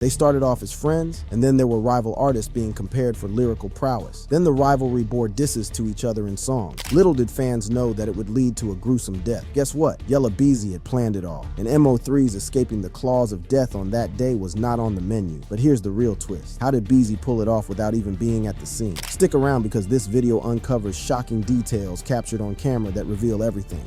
They started off as friends, and then there were rival artists being compared for lyrical prowess. Then the rivalry bore disses to each other in songs. Little did fans know that it would lead to a gruesome death. Guess what? Yella Beezy had planned it all, and MO3's escaping the claws of death on that day was not on the menu. But here's the real twist. How did Beezy pull it off without even being at the scene? Stick around because this video uncovers shocking details captured on camera that reveal everything.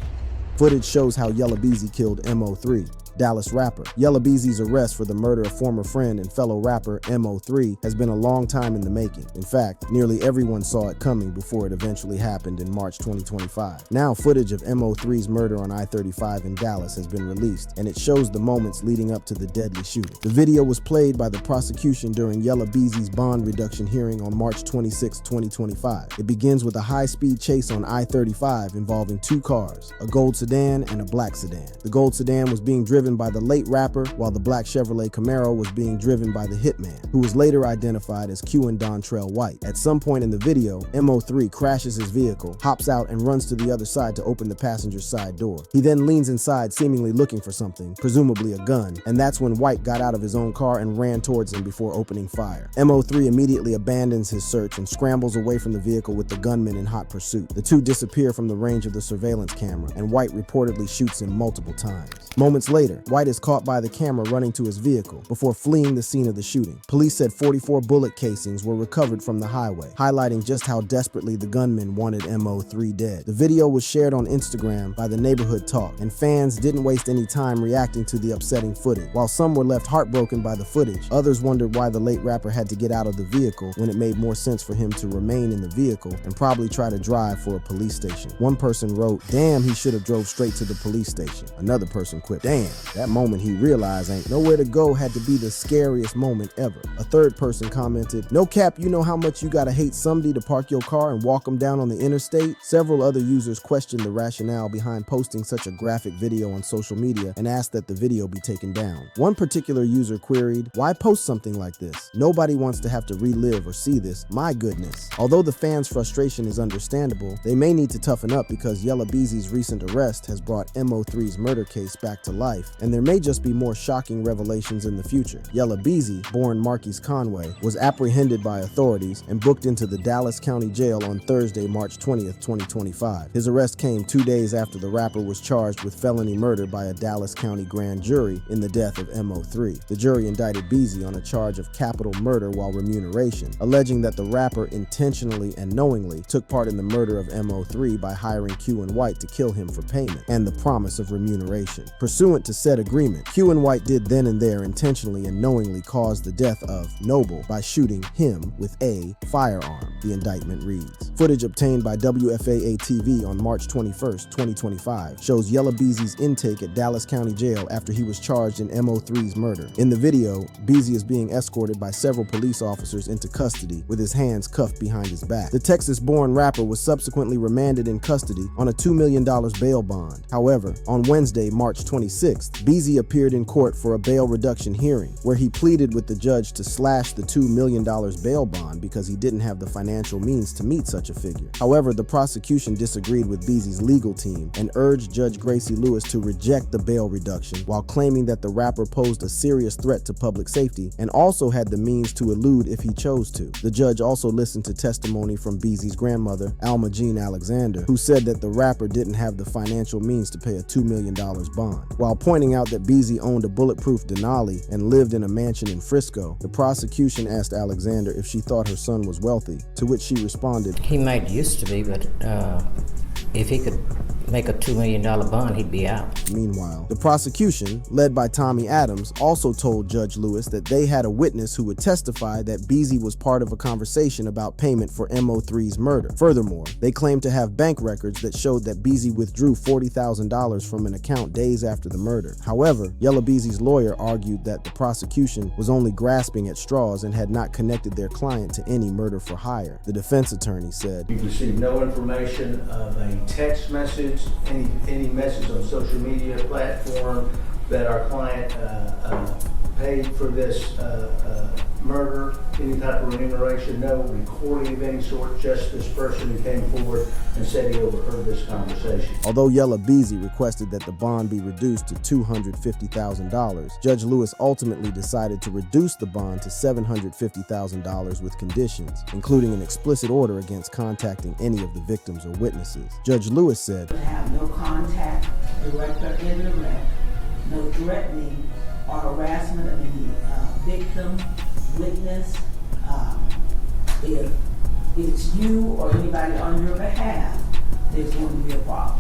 Footage shows how Yella Beezy killed MO3, Dallas rapper. Yella Beezy's arrest for the murder of former friend and fellow rapper MO3 has been a long time in the making. In fact, nearly everyone saw it coming before it eventually happened in March 2025. Now footage of MO3's murder on I-35 in Dallas has been released, and it shows the moments leading up to the deadly shooting. The video was played by the prosecution during Yella Beezy's bond reduction hearing on March 26, 2025. It begins with a high-speed chase on I-35 involving two cars, a gold sedan and a black sedan. The gold sedan was being driven by the late rapper, while the black Chevrolet Camaro was being driven by the hitman, who was later identified as Q Dontrell White. At some point in the video, MO3 crashes his vehicle, hops out, and runs to the other side to open the passenger's side door. He then leans inside, seemingly looking for something, presumably a gun, and that's when White got out of his own car and ran towards him before opening fire. MO3 immediately abandons his search and scrambles away from the vehicle with the gunman in hot pursuit. The two disappear from the range of the surveillance camera, and White reportedly shoots him multiple times. Moments later, White is caught by the camera running to his vehicle before fleeing the scene of the shooting. Police said 44 bullet casings were recovered from the highway, highlighting just how desperately the gunman wanted MO3 dead. The video was shared on Instagram by the Neighborhood Talk, and fans didn't waste any time reacting to the upsetting footage. While some were left heartbroken by the footage, others wondered why the late rapper had to get out of the vehicle when it made more sense for him to remain in the vehicle and probably try to drive for a police station. One person wrote, "Damn, he should have drove straight to the police station." Another person quipped, "Damn, that moment he realized ain't nowhere to go had to be the scariest moment ever." A third person commented, "No cap, you know how much you gotta hate somebody to park your car and walk them down on the interstate?" Several other users questioned the rationale behind posting such a graphic video on social media and asked that the video be taken down. One particular user queried, "Why post something like this? Nobody wants to have to relive or see this, my goodness." Although the fans' frustration is understandable, they may need to toughen up because Yella Beezy's recent arrest has brought MO3's murder case back to life, and there may just be more shocking revelations in the future. Yella Beezy, born Marquise Conway, was apprehended by authorities and booked into the Dallas County Jail on Thursday, March 20th, 2025. His arrest came 2 days after the rapper was charged with felony murder by a Dallas County grand jury in the death of MO3. The jury indicted Beezy on a charge of capital murder while remuneration, alleging that the rapper intentionally and knowingly took part in the murder of MO3 by hiring Q and White to kill him for payment and the promise of remuneration. Pursuant to said agreement, Q and White did then and there intentionally and knowingly cause the death of Noble by shooting him with a firearm, the indictment reads. Footage obtained by WFAA-TV on March 21st, 2025 shows Yella Beezy's intake at Dallas County Jail after he was charged in MO3's murder. In the video, Beezy is being escorted by several police officers into custody with his hands cuffed behind his back. The Texas-born rapper was subsequently remanded in custody on a $2 million bail bond. However, on Wednesday, March 26th, Beezy appeared in court for a bail reduction hearing, where he pleaded with the judge to slash the $2 million bail bond because he didn't have the financial means to meet such a figure. However, the prosecution disagreed with Beezy's legal team and urged Judge Gracie Lewis to reject the bail reduction while claiming that the rapper posed a serious threat to public safety and also had the means to elude if he chose to. The judge also listened to testimony from Beezy's grandmother, Alma Jean Alexander, who said that the rapper didn't have the financial means to pay a $2 million bond. While pointing out that Beezy owned a bulletproof Denali and lived in a mansion in Frisco, the prosecution asked Alexander if she thought her son was wealthy, to which she responded, "He might used to be, but if he could make a $2 million bond, he'd be out." Meanwhile, the prosecution, led by Tommy Adams, also told Judge Lewis that they had a witness who would testify that Beezy was part of a conversation about payment for MO3's murder. Furthermore, they claimed to have bank records that showed that Beezy withdrew $40,000 from an account days after the murder. However, Yella Beezy's lawyer argued that the prosecution was only grasping at straws and had not connected their client to any murder for hire. The defense attorney said, "You received no information of a text message, any message on social media platform that our client paid for this murder, any type of remuneration, no recording of any sort, just this person who came forward and said he overheard this conversation. Although Yella Beezy requested that the bond be reduced to $250,000, Judge Lewis ultimately decided to reduce the bond to $750,000 with conditions, including an explicit order against contacting any of the victims or witnesses. Judge Lewis said, "Have no contact, direct or indirect, no threatening or harassment of any victim, witness. If it's you or anybody on your behalf, there's going to be a problem."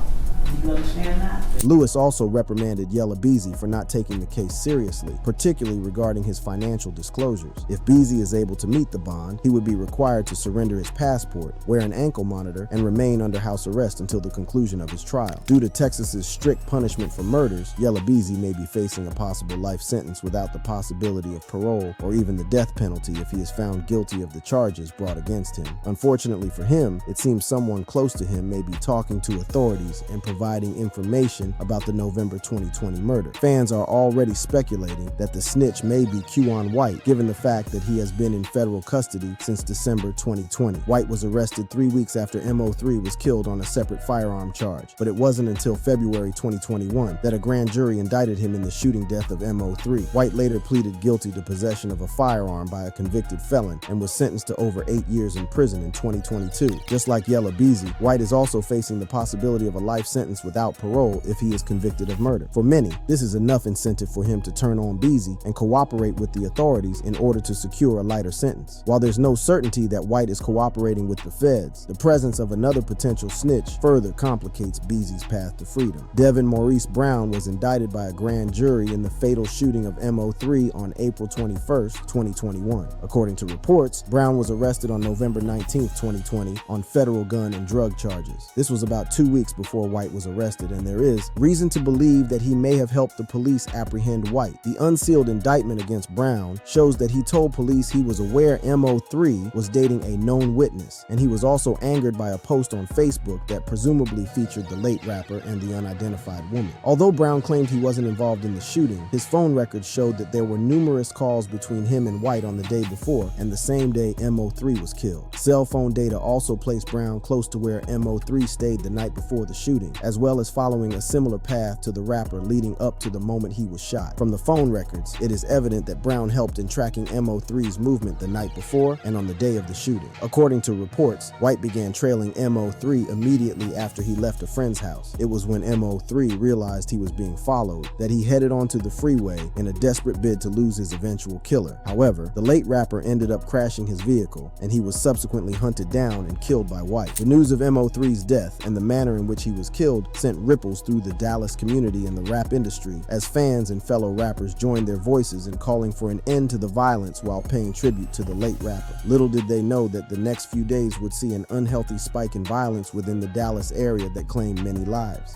Do you understand that? Lewis also reprimanded Yella Beezy for not taking the case seriously, particularly regarding his financial disclosures. If Beezy is able to meet the bond, he would be required to surrender his passport, wear an ankle monitor, and remain under house arrest until the conclusion of his trial. Due to Texas's strict punishment for murders, Yella Beezy may be facing a possible life sentence without the possibility of parole or even the death penalty if he is found guilty of the charges brought against him. Unfortunately for him, it seems someone close to him may be talking to authorities and providing information about the November 2020 murder. Fans are already speculating that the snitch may be Quan White, given the fact that he has been in federal custody since December 2020. White was arrested 3 weeks after MO3 was killed on a separate firearm charge, but it wasn't until February 2021 that a grand jury indicted him in the shooting death of MO3. White later pleaded guilty to possession of a firearm by a convicted felon and was sentenced to over 8 years in prison in 2022. Just like Yella Beezy, White is also facing the possibility of a life sentence without parole if he is convicted of murder. For many, this is enough incentive for him to turn on Beezy and cooperate with the authorities in order to secure a lighter sentence. While there's no certainty that White is cooperating with the feds, the presence of another potential snitch further complicates Beezy's path to freedom. Devin Maurice Brown was indicted by a grand jury in the fatal shooting of MO3 on April 21st, 2021. According to reports, Brown was arrested on November 19th, 2020 on federal gun and drug charges. This was about 2 weeks before White was arrested, and there is reason to believe that he may have helped the police apprehend White. The unsealed indictment against Brown shows that he told police he was aware MO3 was dating a known witness, and he was also angered by a post on Facebook that presumably featured the late rapper and the unidentified woman. Although Brown claimed he wasn't involved in the shooting, his phone records showed that there were numerous calls between him and White on the day before and the same day MO3 was killed. Cell phone data also placed Brown close to where MO3 stayed the night before the shooting, as well as following a similar path to the rapper leading up to the moment he was shot. From the phone records, it is evident that Brown helped in tracking MO3's movement the night before and on the day of the shooting. According to reports, White began trailing MO3 immediately after he left a friend's house. It was when MO3 realized he was being followed that he headed onto the freeway in a desperate bid to lose his eventual killer. However, the late rapper ended up crashing his vehicle, and he was subsequently hunted down and killed by White. The news of MO3's death and the manner in which he was killed sent ripples through the Dallas community and the rap industry as fans and fellow rappers joined their voices in calling for an end to the violence while paying tribute to the late rapper. Little did they know that the next few days would see an unhealthy spike in violence within the Dallas area that claimed many lives.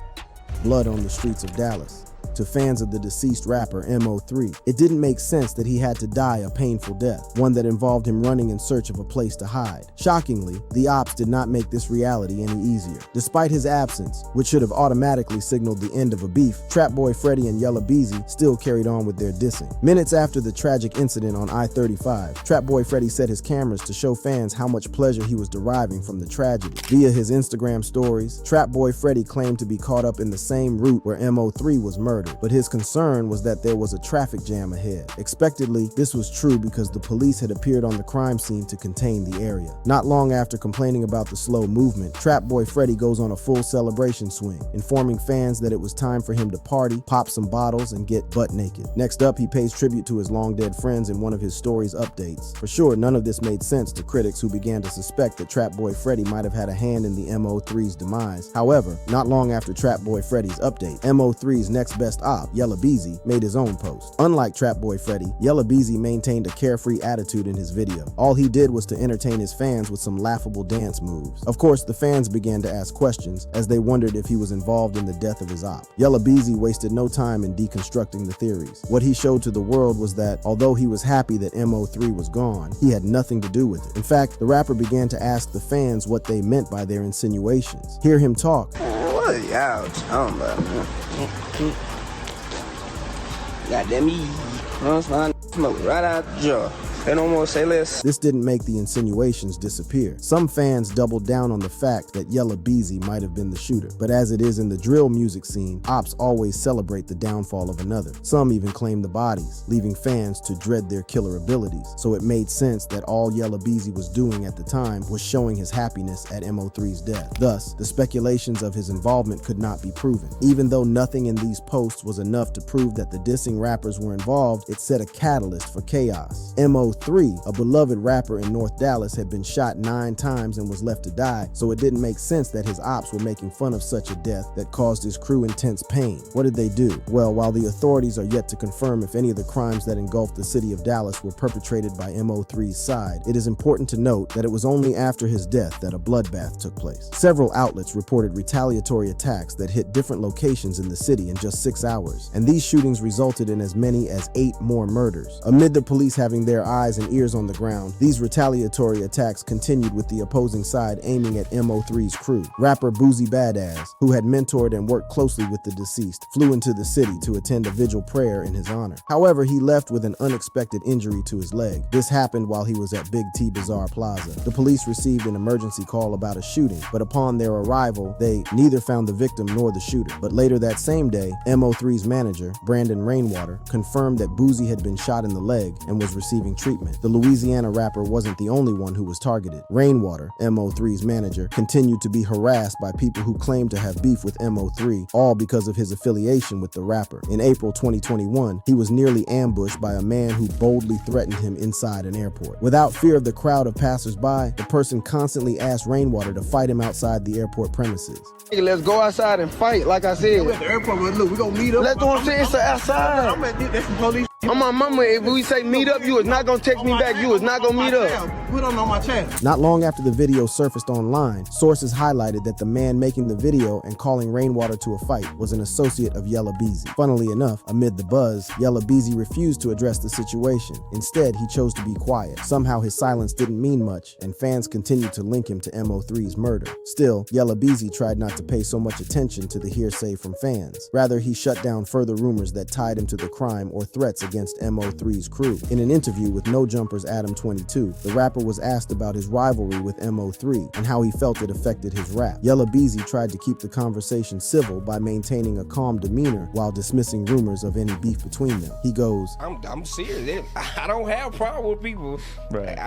Blood on the streets of Dallas. To fans of the deceased rapper MO3, it didn't make sense that he had to die a painful death, one that involved him running in search of a place to hide. Shockingly, the ops did not make this reality any easier. Despite his absence, which should have automatically signaled the end of a beef, Trap Boy Freddy and Yella Beezy still carried on with their dissing. Minutes after the tragic incident on I-35, Trap Boy Freddy set his cameras to show fans how much pleasure he was deriving from the tragedy. Via his Instagram stories, Trap Boy Freddy claimed to be caught up in the same route where MO3 was murdered, but his concern was that there was a traffic jam ahead. Expectedly, this was true because the police had appeared on the crime scene to contain the area. Not long after complaining about the slow movement, Trap Boy Freddy goes on a full celebration swing, informing fans that it was time for him to party, pop some bottles, and get butt naked. Next up, he pays tribute to his long-dead friends in one of his stories updates. For sure, none of this made sense to critics who began to suspect that Trap Boy Freddy might have had a hand in the MO3's demise. However, not long after Trap Boy Freddy's update, MO3's next best op, Yella Beezy, made his own post. Unlike Trap Boy Freddy, Yella Beezy maintained a carefree attitude in his video. All he did was to entertain his fans with some laughable dance moves. Of course, the fans began to ask questions as they wondered if he was involved in the death of his op. Yella Beezy wasted no time in deconstructing the theories. What he showed to the world was that, although he was happy that MO3 was gone, he had nothing to do with it. In fact, the rapper began to ask the fans what they meant by their insinuations. Hear him talk. What are y'all talking about, man? Goddamn me. Smoke right out the jar. They no more say less. This didn't make the insinuations disappear. Some fans doubled down on the fact that Yella Beezy might have been the shooter. But as it is in the drill music scene, ops always celebrate the downfall of another. Some even claim the bodies, leaving fans to dread their killer abilities. So it made sense that all Yella Beezy was doing at the time was showing his happiness at MO3's death. Thus, the speculations of his involvement could not be proven. Even though nothing in these posts was enough to prove that the dissing rappers were involved, it set a catalyst for chaos. MO3, a beloved rapper in North Dallas, had been shot 9 times and was left to die, so it didn't make sense that his ops were making fun of such a death that caused his crew intense pain. What did they do? Well, while the authorities are yet to confirm if any of the crimes that engulfed the city of Dallas were perpetrated by MO3's side, it is important to note that it was only after his death that a bloodbath took place. Several outlets reported retaliatory attacks that hit different locations in the city in just 6 hours, and these shootings resulted in as many as 8 more murders. Amid the police having their eyes and ears on the ground, these retaliatory attacks continued with the opposing side aiming at MO3's crew. Rapper Boozy Badass, who had mentored and worked closely with the deceased, flew into the city to attend a vigil prayer in his honor. However, he left with an unexpected injury to his leg. This happened while he was at Big T Bazaar Plaza. The police received an emergency call about a shooting, but upon their arrival, they neither found the victim nor the shooter. But later that same day, MO3's manager, Brandon Rainwater, confirmed that Boozy had been shot in the leg and was receiving treatment. The Louisiana rapper wasn't the only one who was targeted. Rainwater, MO3's manager, continued to be harassed by people who claimed to have beef with MO3, all because of his affiliation with the rapper. In April 2021, he was nearly ambushed by a man who boldly threatened him inside an airport. Without fear of the crowd of passersby, the person constantly asked Rainwater to fight him outside the airport premises. Hey, let's go outside and fight, like I said. We're at the airport, but look, we gonna meet up. Let's do what I'm saying, it's outside. I'm at this police. On my mama, if we say meet up, you is not gonna text me back. You is not gonna meet up. Put on my channel. Not long after the video surfaced online, sources highlighted that the man making the video and calling Rainwater to a fight was an associate of Yella Beezy. Funnily enough, amid the buzz, Yella Beezy refused to address the situation. Instead, he chose to be quiet. Somehow his silence didn't mean much, and fans continued to link him to MO3's murder. Still, Yella Beezy tried not to pay so much attention to the hearsay from fans. Rather, he shut down further rumors that tied him to the crime or threats against MO3's crew. In an interview with No Jumper's Adam 22, the rapper was asked about his rivalry with MO3 and how he felt it affected his rap. Yella Beezy tried to keep the conversation civil by maintaining a calm demeanor while dismissing rumors of any beef between them. He goes, I'm serious. I don't have a problem with people. Right.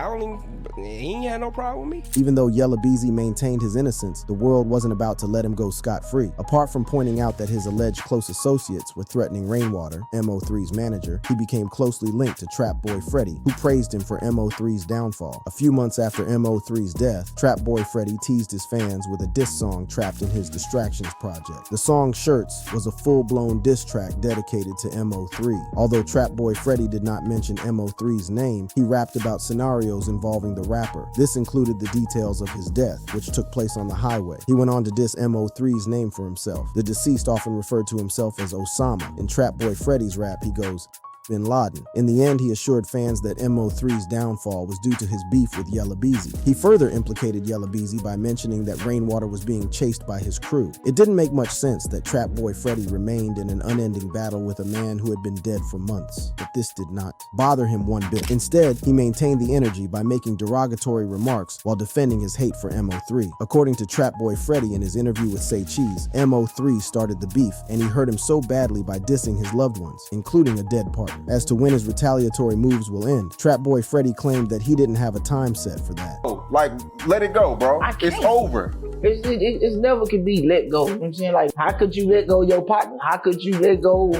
He ain't had no problem with me. Even though Yella Beezy maintained his innocence, the world wasn't about to let him go scot-free. Apart from pointing out that his alleged close associates were threatening Rainwater, MO3's manager, he became closely linked to Trap Boy Freddy, who praised him for MO3's downfall. A few months after MO3's death, Trap Boy Freddy teased his fans with a diss song trapped in his Distractions project. The song Shirts was a full-blown diss track dedicated to MO3. Although Trap Boy Freddy did not mention MO3's name, he rapped about scenarios involving the rapper. This included the details of his death, which took place on the highway. He went on to diss MO3's name for himself. The deceased often referred to himself as Osama. In Trap Boy Freddy's rap, he goes, Bin Laden. In the end, he assured fans that MO3's downfall was due to his beef with Yella Beezy. He further implicated Yella Beezy by mentioning that Rainwater was being chased by his crew. It didn't make much sense that Trap Boy Freddy remained in an unending battle with a man who had been dead for months, but this did not bother him one bit. Instead, he maintained the energy by making derogatory remarks while defending his hate for MO3. According to Trap Boy Freddy in his interview with Say Cheese, MO3 started the beef, and he hurt him so badly by dissing his loved ones, including a dead partner. As to when his retaliatory moves will end, Trap Boy Freddy claimed that he didn't have a time set for that. Like, let it go, bro. It's over. It's never could be let go. You know what I'm saying? Like, how could you let go of your partner? How could you let go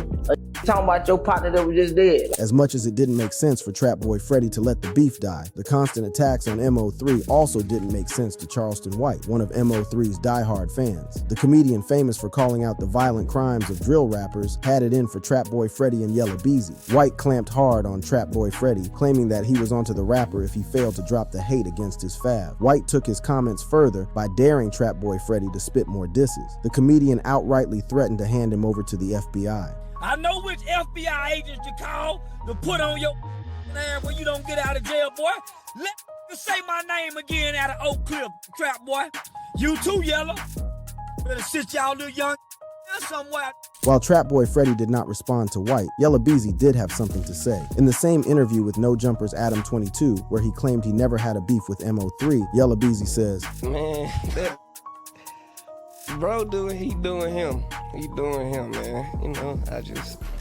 talking about your partner that was just dead? As much as it didn't make sense for Trap Boy Freddy to let the beef die, the constant attacks on MO3 also didn't make sense to Charleston White, one of MO3's diehard fans. The comedian famous for calling out the violent crimes of drill rappers had it in for Trap Boy Freddy and Yella Beezy. White clamped hard on Trap Boy Freddy, claiming that he was onto the rapper if he failed to drop the hate against his fave. White took his comments further by daring Trap Boy Freddy to spit more disses. The comedian outrightly threatened to hand him over to the FBI. I know which FBI agents to call to put on your ass when you don't get out of jail, boy. Let me say my name again out of Oak Cliff, Trap Boy. You too, Yella. Better sit y'all little young somewhere. While Trap Boy Freddy did not respond to White, Yella Beezy did have something to say. In the same interview with No Jumper's Adam 22, where he claimed he never had a beef with MO3, Yella Beezy says, Man, that bro he doing him. He doing him, man. You know,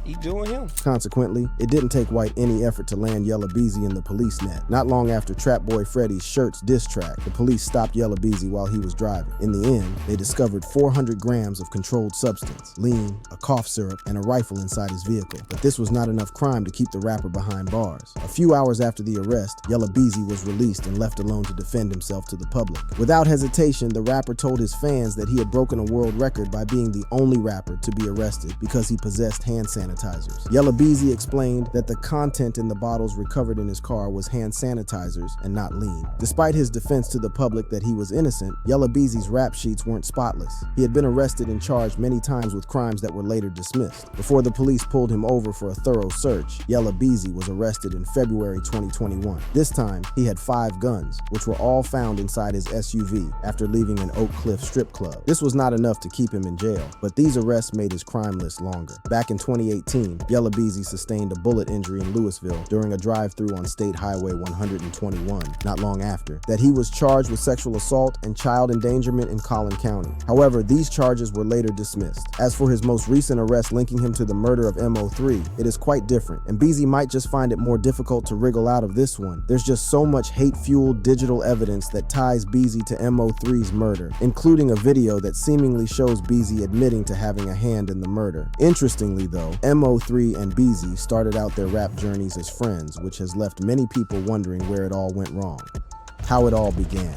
he doing him. Consequently, it didn't take White any effort to land Yella Beezy in the police net. Not long after Trap Boy Freddy's Shirts diss track, the police stopped Yella Beezy while he was driving. In the end, they discovered 400 grams of controlled substance, lean, a cough syrup, and a rifle inside his vehicle. But this was not enough crime to keep the rapper behind bars. A few hours after the arrest, Yella Beezy was released and left alone to defend himself to the public. Without hesitation, the rapper told his fans that he had broken a world record by being the only rapper to be arrested because he possessed hand sanitizers. Yella Beezy explained that the content in the bottles recovered in his car was hand sanitizers and not lean. Despite his defense to the public that he was innocent, Yella Beezy's rap sheets weren't spotless. He had been arrested and charged many times with crimes that were later dismissed. Before the police pulled him over for a thorough search, Yella Beezy was arrested in February 2021. This time, he had 5 guns, which were all found inside his SUV after leaving an Oak Cliff strip club. This was not enough to keep him in jail, but these arrests made his crime list longer. Back in 2018, Yella Beezy sustained a bullet injury in Louisville during a drive-through on State Highway 121. Not long after that, he was charged with sexual assault and child endangerment in Collin County. However, these charges were later dismissed. As for his most recent arrest linking him to the murder of MO3, it is quite different, and Beezy might just find it more difficult to wriggle out of this one. There's just so much hate-fueled digital evidence that ties Beezy to MO3's murder, including a video that seemingly shows Beezy admitting to having a hand in the murder. Interestingly though, MO3 and Beezy started out their rap journeys as friends, which has left many people wondering where it all went wrong. How it all began.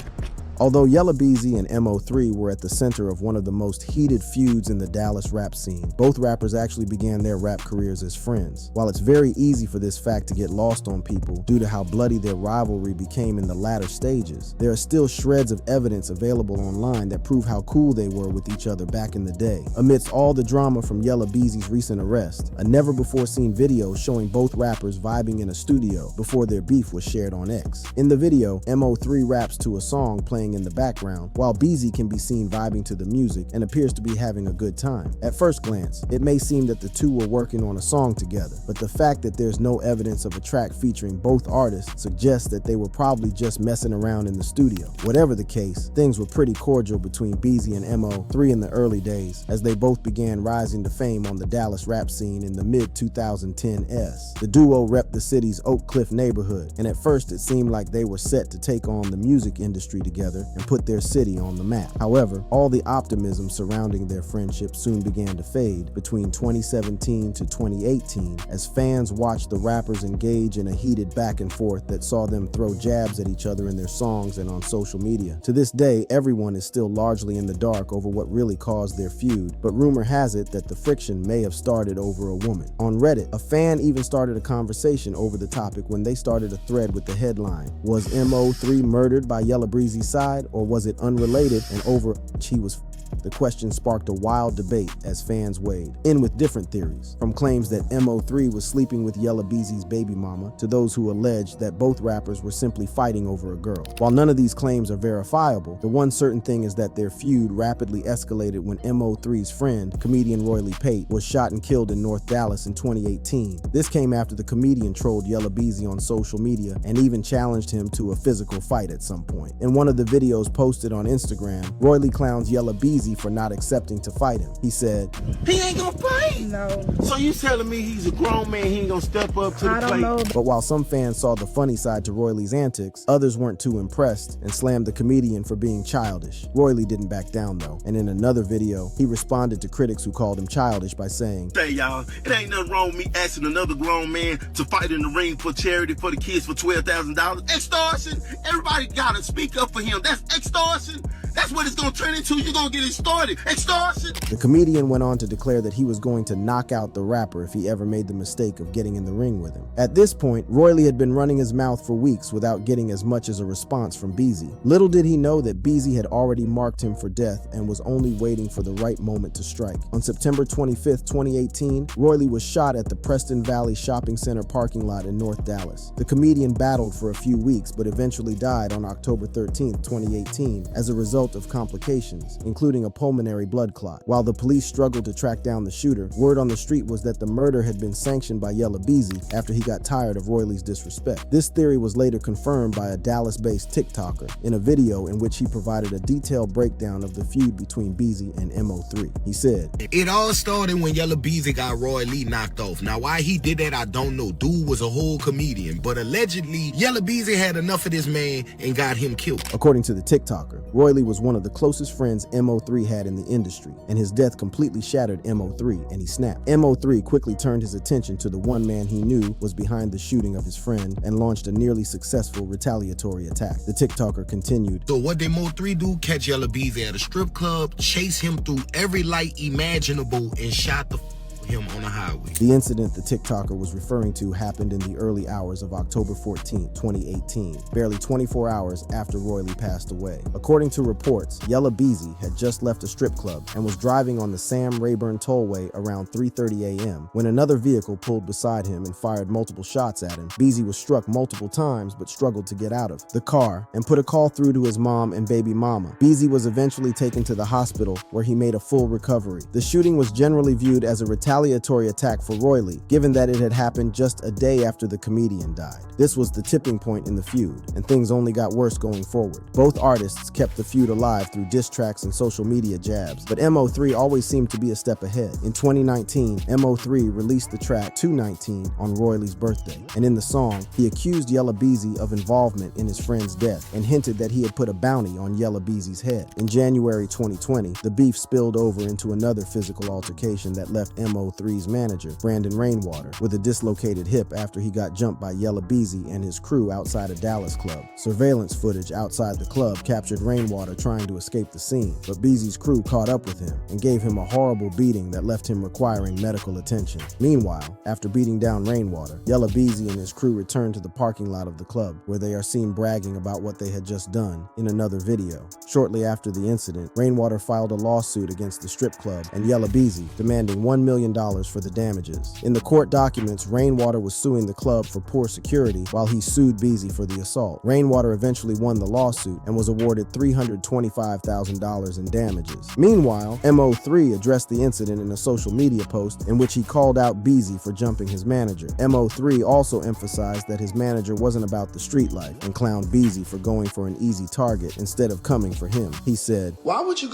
Although Yella Beezy and MO3 were at the center of one of the most heated feuds in the Dallas rap scene, both rappers actually began their rap careers as friends. While it's very easy for this fact to get lost on people due to how bloody their rivalry became in the latter stages, there are still shreds of evidence available online that prove how cool they were with each other back in the day. Amidst all the drama from Yella Beezy's recent arrest, a never-before-seen video showing both rappers vibing in a studio before their beef was shared on X. In the video, MO3 raps to a song playing in the background, while Beezy can be seen vibing to the music and appears to be having a good time. At first glance, it may seem that the two were working on a song together, but the fact that there's no evidence of a track featuring both artists suggests that they were probably just messing around in the studio. Whatever the case, things were pretty cordial between Beezy and MO3 in the early days, as they both began rising to fame on the Dallas rap scene in the mid-2010s. The duo repped the city's Oak Cliff neighborhood, and at first it seemed like they were set to take on the music industry together and put their city on the map. However, all the optimism surrounding their friendship soon began to fade between 2017 to 2018 as fans watched the rappers engage in a heated back and forth that saw them throw jabs at each other in their songs and on social media. To this day, everyone is still largely in the dark over what really caused their feud, but rumor has it that the friction may have started over a woman. On Reddit, a fan even started a conversation over the topic when they started a thread with the headline, "Was MO3 murdered by Yella Beezy's side, or was it unrelated and over which he was?" The question sparked a wild debate as fans weighed in with different theories, from claims that MO3 was sleeping with Yella Beezy's baby mama to those who alleged that both rappers were simply fighting over a girl. While none of these claims are verifiable, the one certain thing is that their feud rapidly escalated when MO3's friend, comedian Roy Lee Pate, was shot and killed in North Dallas in 2018. This came after the comedian trolled Yella Beezy on social media and even challenged him to a physical fight at some point. In one of the videos posted on Instagram, Roy Lee clowns Yella Beezy for not accepting to fight him. He said, "He ain't gonna fight." No. So you telling me he's a grown man, he ain't gonna step up to the plate? I don't know. But while some fans saw the funny side to Roy Lee's antics, others weren't too impressed and slammed the comedian for being childish. Roy Lee didn't back down though, and in another video, he responded to critics who called him childish by saying, "Say y'all, it ain't nothing wrong with me asking another grown man to fight in the ring for charity for the kids for $12,000. Extortion? Everybody gotta speak up for him. That's extortion. That's what it's gonna turn into. You're gonna get extorted. Extortion." The comedian went on to declare that he was going to knock out the rapper if he ever made the mistake of getting in the ring with him. At this point, Roy Lee had been running his mouth for weeks without getting as much as a response from Beezy. Little did he know that Beezy had already marked him for death and was only waiting for the right moment to strike. On September 25th, 2018, Roy Lee was shot at the Preston Valley Shopping Center parking lot in North Dallas. The comedian battled for a few weeks but eventually died on October 13th, 2018 as a result of complications, including including a pulmonary blood clot. While the police struggled to track down the shooter, word on the street was that the murder had been sanctioned by Yella Beezy after he got tired of Roy Lee's disrespect. This theory was later confirmed by a Dallas-based TikToker in a video in which he provided a detailed breakdown of the feud between Beezy and MO3. He said, "It all started when Yella Beezy got Roy Lee knocked off. Now why he did that, I don't know. Dude was a whole comedian, but allegedly Yella Beezy had enough of this man and got him killed." According to the TikToker, Roy Lee was one of the closest friends MO3 had in the industry, and his death completely shattered MO3 and he snapped. MO3 quickly turned his attention to the one man he knew was behind the shooting of his friend and launched a nearly successful retaliatory attack. The TikToker continued, "So what did MO3 do? Catch Yella Beezy at a strip club, chase him through every light imaginable, and shot the him on the highway." The incident the TikToker was referring to happened in the early hours of October 14, 2018, barely 24 hours after Roy Lee passed away. According to reports, Yella Beezy had just left a strip club and was driving on the Sam Rayburn Tollway around 3:30 a.m. when another vehicle pulled beside him and fired multiple shots at him. Beezy was struck multiple times but struggled to get out of the car and put a call through to his mom and baby mama. Beezy was eventually taken to the hospital where he made a full recovery. The shooting was generally viewed as a retaliatory attack for Roy Lee, given that it had happened just a day after the comedian died. This was the tipping point in the feud, and things only got worse going forward. Both artists kept the feud alive through diss tracks and social media jabs, but MO3 always seemed to be a step ahead. In 2019, MO3 released the track 219 on Roy Lee's birthday, and in the song, he accused Yella Beezy of involvement in his friend's death and hinted that he had put a bounty on Yella Beezy's head. In January 2020, the beef spilled over into another physical altercation that left MO3's manager, Brandon Rainwater, with a dislocated hip after he got jumped by Yella Beezy and his crew outside a Dallas club. Surveillance footage outside the club captured Rainwater trying to escape the scene, but Beezy's crew caught up with him and gave him a horrible beating that left him requiring medical attention. Meanwhile, after beating down Rainwater, Yella Beezy and his crew returned to the parking lot of the club, where they are seen bragging about what they had just done in another video. Shortly after the incident, Rainwater filed a lawsuit against the strip club and Yella Beezy, demanding $1 million for the damages. In the court documents, Rainwater was suing the club for poor security while he sued Beezy for the assault. Rainwater eventually won the lawsuit and was awarded $325,000 in damages. Meanwhile, MO3 addressed the incident in a social media post in which he called out Beezy for jumping his manager. MO3 also emphasized that his manager wasn't about the street life and clowned Beezy for going for an easy target instead of coming for him. He said, Why would you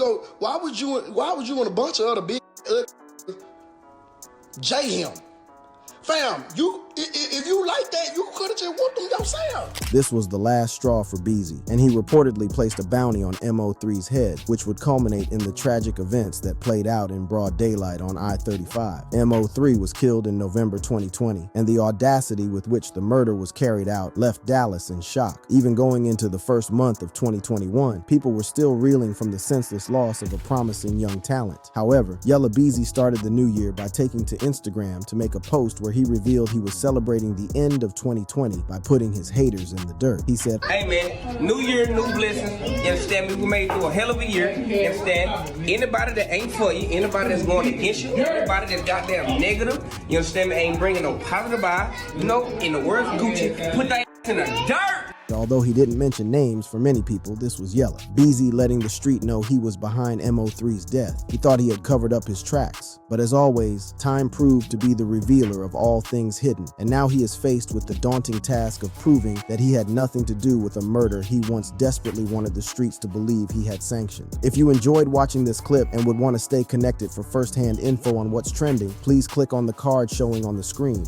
and a bunch of other big J him? Fam, if you like that, you could have just whooped him yourself. This was the last straw for Beezy, and he reportedly placed a bounty on MO3's head, which would culminate in the tragic events that played out in broad daylight on I-35. MO3 was killed in November 2020, and the audacity with which the murder was carried out left Dallas in shock. Even going into the first month of 2021, people were still reeling from the senseless loss of a promising young talent. However, Yella Beezy started the new year by taking to Instagram to make a post where he revealed he was celebrating the end of 2020 by putting his haters in the dirt. He said, "Hey man, new year, new blessings. You understand me? We made it through a hell of a year. You understand? Anybody that ain't for you, anybody that's going against you, anybody that's goddamn negative, you understand me, ain't bringing no positive vibe. You know, in the words of Gucci, put that in the dirt." Although he didn't mention names, for many people, this was Yella Beezy letting the street know he was behind MO3's death. He thought he had covered up his tracks. But as always, time proved to be the revealer of all things hidden, and now he is faced with the daunting task of proving that he had nothing to do with a murder he once desperately wanted the streets to believe he had sanctioned. If you enjoyed watching this clip and would want to stay connected for first-hand info on what's trending, please click on the card showing on the screen.